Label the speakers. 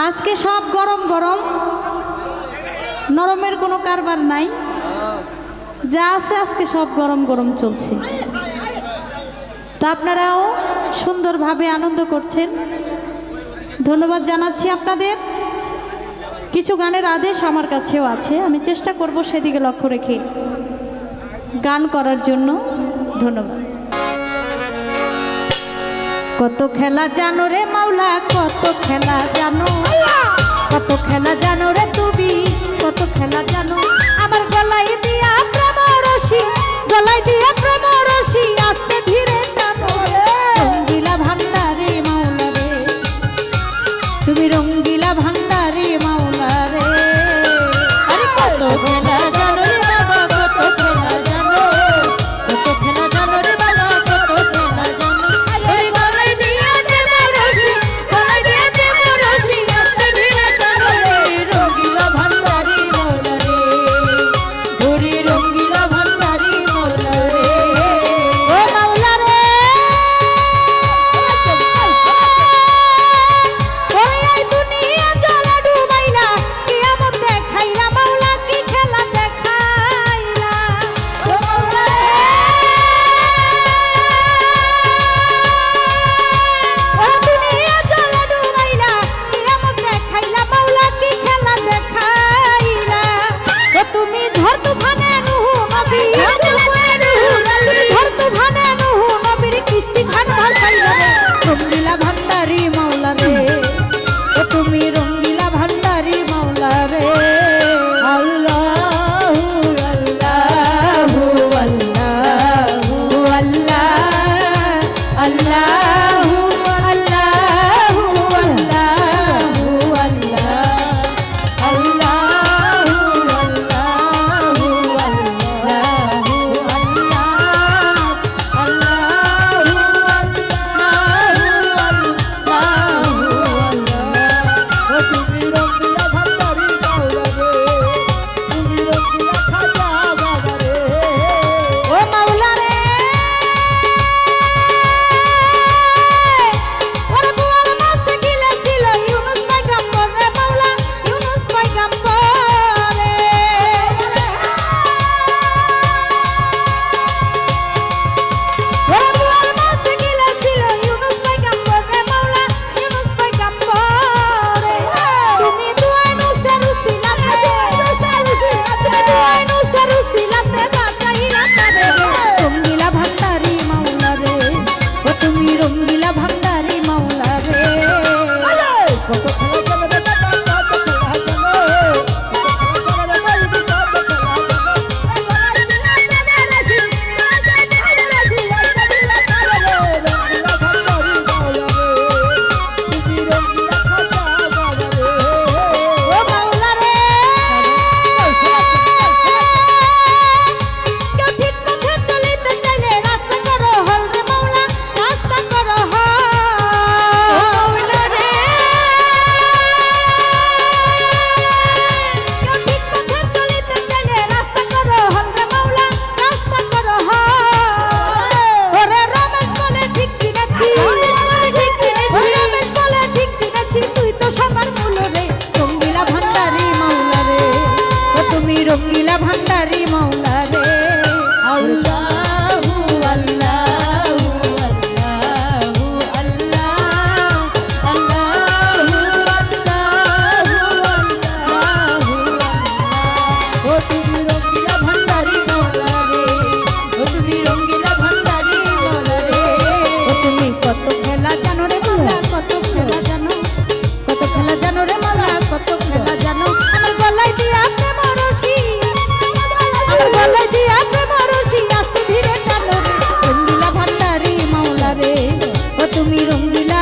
Speaker 1: আজকে সব গরম গরম, নরমের কোনো কারবার নাই, যা আছে আজকে সব গরম গরম চলছে। তো আপনারাও সুন্দরভাবে আনন্দ করছেন, ধন্যবাদ জানাচ্ছি আপনাদের। কিছু গানের আদেশ আমার কাছেও আছে, আমি চেষ্টা করব সেদিকে লক্ষ্য রেখে গান করার জন্য। ধন্যবাদ। কত খেলা জানো রে মাওলা, কত খেলা জানো, কত খেলা জানো রে তুমি, কত খেলা জানো। আমার গলায় দিয়া প্রেম রশি, গলায় দিয়া প্রেম রশি, আস্তে ধীরে টানো। রঙ্গিলা ভান্ডারে মাওলা রে, তুমি রঙ্গিলা ভান্ডারে মাওলা রে। আরে কত খেলা জানো রে বাবা, কত খেলা জানো, কত খেলা জানো রে বাবা, কত খেলা জানো। আরে গলায় দিয়া প্রেম রশি, গলায় দিয়া প্রেম রশি, আস্তে ধীরে টানো। রঙ্গিলা ভান্ডারে মাওলা রে, ওরে রঙ্গিলা ভান্ডারে মাওলা রে। ও মাওলা রে, ওই এই দুনিয়া জলে ডুবাইলা, কিয়ামত দেখাইলা, মাওলা কি খেলা দেখাইলা। ও মাওলা রে, ও দুনিয়া জলে ডুবাইলা, কিয়ামত দেখাইলা, মাওলা কি খেলা দেখাইলা। ও তুমি ঝড় তুফানে নুহু নবী, তুমি ঝড় তুফানে নুহু নবীর কিস্তি ঘাট ভাসাইলা রে। রঙ্গিলা ভান্ডারি মাওলা রে, ও তুমি রঙ্গিলা ভান্ডারি মাওলা রে। আল্লাহু আল্লাহু আল্লাহু আল্লাহ, আল্লাহু আল্লাহু আল্লাহু আল্লাহ, আল্লাহু আল্লাহু আল্লাহু আল্লাহ, আল্লাহু আল্লাহু। ও তুমি রঙ্গিলা ভান্ডারি মাওলা রে, তুমি রঙ্গিলা খাজা বাবা রে। ও মাওলা রে, ওরে বুয়াল মাছে গিলেছিল ইউনুস পয়গম্বর রে, মাওলা ইউনুস পয়গম্বর রে। ওরে বুয়াল মাছে গিলেছিল ইউনুস পয়গম্বর রে, মাওলা ইউনুস পয়গম্বর রে। তুমি দুয়াই নুসের উসিলাতে, তুমি দুয়াই নুসের উসিলাতে বাঁচাইলা তারে রে। রঙ্গিলা ভান্ডারি মাওলা রে, ও তুমি রঙ্গিলা ভান্ডারি মাওলা রে। কত খেলা চলে রে বাবা, কত খেলা চলে, কত খেলা চলে রে বাইবি, কত খেলা রঙ্গিলা ভান্ডারি মাওলা রে। আল্লাহু আল্লাহু আল্লাহু আল্লাহ, আল্লাহু আল্লাহু আল্লাহু। ও তুমি রঙ্গিলা ভান্ডারি মাওলা রে, ও তুমি রঙ্গিলা ভান্ডারি মাওলা রে। ও তুমি কত খেলা জানো রে মাওলা, কত খেলা জানো, কত খেলা জানো রে মাওলা, কত খেলা জানো। আমার গলায় দিয়া প্রেম রশি, আমার গলায় দিয়া প্রেম রশি, আস্তে ধীরে টানো রে। রঙ্গিলা ভান্ডারি মাওলা রে, ও তুমি রঙ্গিলা